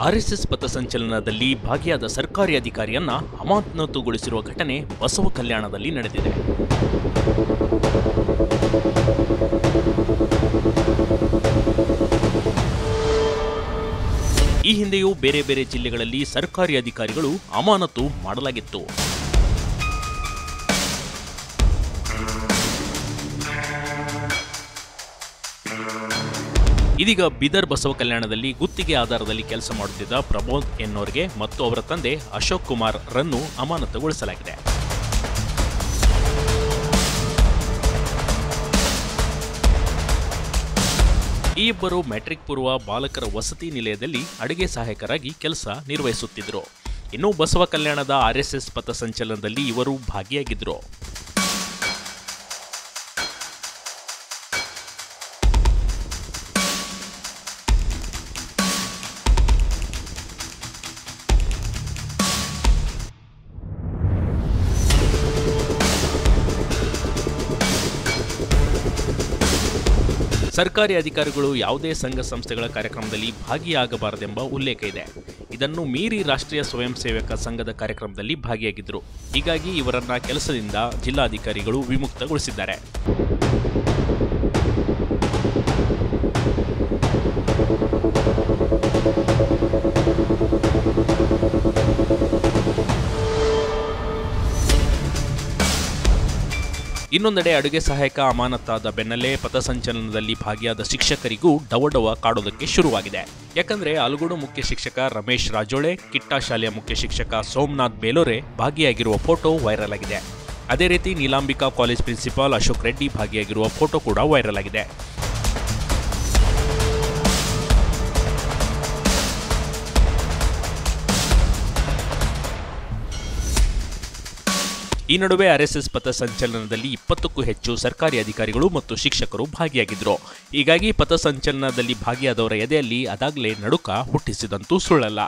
RSS ಪಥಸಂಚಲನದಲ್ಲಿ ಭಾಗಿಯಾದ ಸರ್ಕಾರಿ ಅಧಿಕಾರಿಯನ್ನ ಅಮಾನತುಗೊಳಿಸಿರುವ ಘಟನೆ ಬಸವ ಕಲ್ಯಾಣದಲ್ಲಿ ನಡೆದಿದೆ. ಈ ಹಿಂದೆಯೂ ಬೇರೆ ಬೇರೆ ಜಿಲ್ಲೆಗಳಲ್ಲಿ ಸರ್ಕಾರಿ ಅಧಿಕಾರಿಗಳು ಅಮಾನತು ಮಾಡಲಾಗಿತ್ತು. ಇದೀಗ ಬೀದರ್ ಬಸವ ಕಲ್ಯಾಣದಲ್ಲಿ ಗುತ್ತಿಗೆ ಆಧಾರದಲ್ಲಿ ಕೆಲಸ ಮಾಡುತ್ತಿದ್ದ ಪ್ರಮೋದ್ ಎನ್ನೋರ್ಗೆ ಮತ್ತು ಅವರ ತಂದೆ ಅಶೋಕ್ ಕುಮಾರ್ ರನ್ನು ಅಮಾನತುಗೊಳಿಸಲಾಗಿದೆ. ಈ ಇಬ್ಬರು ಮ್ಯಾಟ್ರಿಕ್ ಪೂರ್ವ ಬಾಲಕರ ವಸತಿ ನಿಲಯದಲ್ಲಿ ಅಡುಗೆ ಸಹಾಯಕರಾಗಿ ಕೆಲಸ ನಿರ್ವಹಿಸುತ್ತಿದ್ದರು. ಇನ್ನು ಬಸವ ಕಲ್ಯಾಣದ ಆರ್ಎಸ್ಎಸ್ ಪಥಸಂಚಲನದಲ್ಲಿ ಇವರು ಭಾಗಿಯಾಗಿದ್ದರು. ಸರ್ಕಾರಿ ಅಧಿಕಾರಿಗಳು ಯಾವುದೇ ಸಂಘ ಸಂಸ್ಥೆಗಳ ಕಾರ್ಯಕ್ರಮದಲ್ಲಿ ಭಾಗಿಯಾಗಬಾರದೆಂಬ ಉಲ್ಲೇಖ ಇದೆ. ಇದನ್ನು ಮೀರಿ ರಾಷ್ಟ್ರೀಯ ಸ್ವಯಂ ಸೇವಕ ಸಂಘದ ಕಾರ್ಯಕ್ರಮದಲ್ಲಿ ಭಾಗಿಯಾಗಿದ್ದರು. ಹೀಗಾಗಿ ಇವರನ್ನ ಕೆಲಸದಿಂದ ಜಿಲ್ಲಾಧಿಕಾರಿಗಳು ವಿಮುಕ್ತಗೊಳಿಸಿದ್ದಾರೆ. ಇನ್ನೊಂದೆಡೆ ಅಡುಗೆ ಸಹಾಯಕ ಅಮಾನತಾದ ಬೆನ್ನಲ್ಲೇ ಪಥಸಂಚಲನದಲ್ಲಿ ಭಾಗಿಯಾದ ಶಿಕ್ಷಕರಿಗೂ ಡವಡವ ಕಾಡೋದಕ್ಕೆ ಶುರುವಾಗಿದೆ. ಯಾಕಂದ್ರೆ ಆಲೂಗೂಡು ಮುಖ್ಯ ಶಿಕ್ಷಕ ರಮೇಶ್ ರಾಜೋಳೆ, ಕಿಟ್ಟಾ ಶಾಲೆಯ ಮುಖ್ಯ ಶಿಕ್ಷಕ ಸೋಮನಾಥ್ ಬೇಲೋರೆ ಭಾಗಿಯಾಗಿರುವ ಫೋಟೋ ವೈರಲ್ ಆಗಿದೆ. ಅದೇ ರೀತಿ ನೀಲಾಂಬಿಕಾ ಕಾಲೇಜ್ ಪ್ರಿನ್ಸಿಪಾಲ್ ಅಶೋಕ್ ರೆಡ್ಡಿ ಭಾಗಿಯಾಗಿರುವ ಫೋಟೋ ಕೂಡ ವೈರಲ್ ಆಗಿದೆ. ಈ ನಡುವೆ ಆರ್ಎಸ್ಎಸ್ ಪಥಸಂಚಲನದಲ್ಲಿ 20ಕ್ಕೂ ಹೆಚ್ಚು ಸರ್ಕಾರಿ ಅಧಿಕಾರಿಗಳು ಮತ್ತು ಶಿಕ್ಷಕರು ಭಾಗಿಯಾಗಿದ್ದರು. ಹೀಗಾಗಿ ಪಥಸಂಚಲನದಲ್ಲಿ ಭಾಗಿಯಾದವರ ಎದೆಯಲ್ಲಿ ಅದಾಗಲೇ ನಡುಕ ಹುಟ್ಟಿಸಿದಂತೂ ಸುಳ್ಳಲ್ಲ.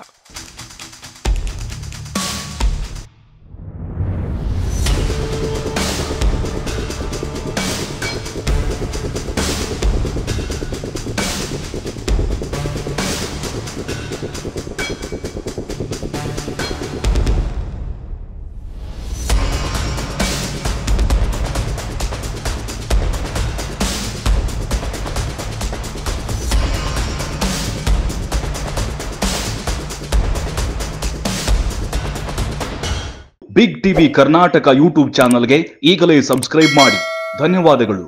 ಬಿಗ್ ಟಿವಿ ಕರ್ನಾಟಕ ಯೂಟ್ಯೂಬ್ ಚಾನಲ್ಗೆ ಈಗಲೇ ಸಬ್ಸ್ಕ್ರೈಬ್ ಮಾಡಿ. ಧನ್ಯವಾದಗಳು.